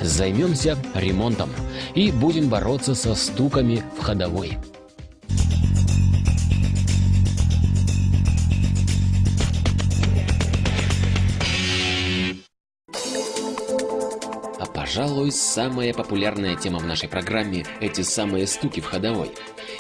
Займемся ремонтом и будем бороться со стуками в ходовой. А пожалуй, самая популярная тема в нашей программе – эти самые стуки в ходовой.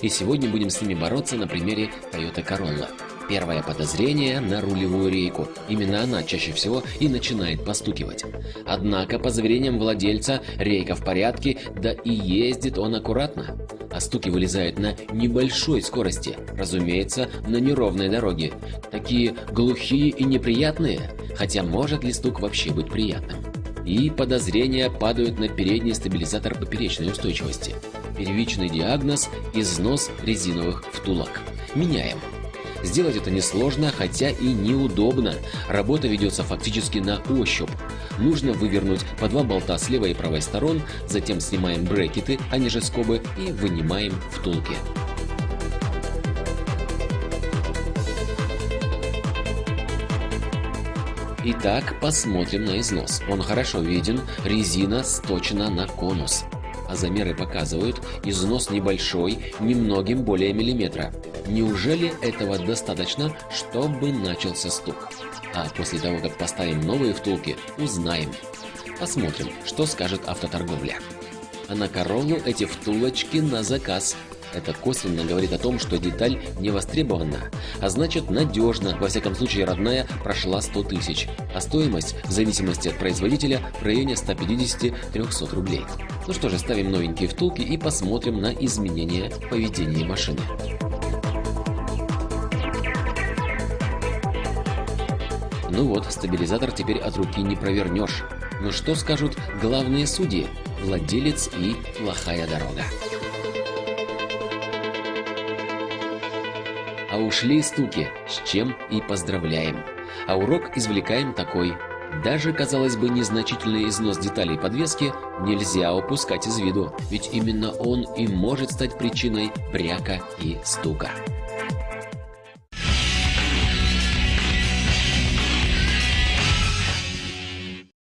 И сегодня будем с ними бороться на примере Toyota Corolla. Первое подозрение на рулевую рейку. Именно она чаще всего и начинает постукивать. Однако, по заверениям владельца, рейка в порядке, да и ездит он аккуратно. А стуки вылезают на небольшой скорости, разумеется, на неровной дороге. Такие глухие и неприятные, хотя может ли стук вообще быть приятным? И подозрения падают на передний стабилизатор поперечной устойчивости. Первичный диагноз – износ резиновых втулок. Меняем. Сделать это несложно, хотя и неудобно. Работа ведется фактически на ощупь. Нужно вывернуть по 2 болта с левой и правой сторон, затем снимаем брекеты, они же скобы, и вынимаем втулки. Итак, посмотрим на износ. Он хорошо виден, резина сточена на конус. А замеры показывают, износ небольшой, немногим более миллиметра. Неужели этого достаточно, чтобы начался стук? А после того, как поставим новые втулки, узнаем. Посмотрим, что скажет автоторговля. А на Короллу эти втулочки на заказ. Это косвенно говорит о том, что деталь не востребована, а значит надежно, во всяком случае родная, прошла 100 тысяч, а стоимость, в зависимости от производителя, в районе 150-300 рублей. Ну что же, ставим новенькие втулки и посмотрим на изменения поведения машины. Ну вот, стабилизатор теперь от руки не провернешь. Но что скажут главные судьи, владелец и плохая дорога? А ушли стуки, с чем и поздравляем. А урок извлекаем такой. Даже, казалось бы, незначительный износ деталей подвески нельзя упускать из виду, ведь именно он и может стать причиной бряка и стука.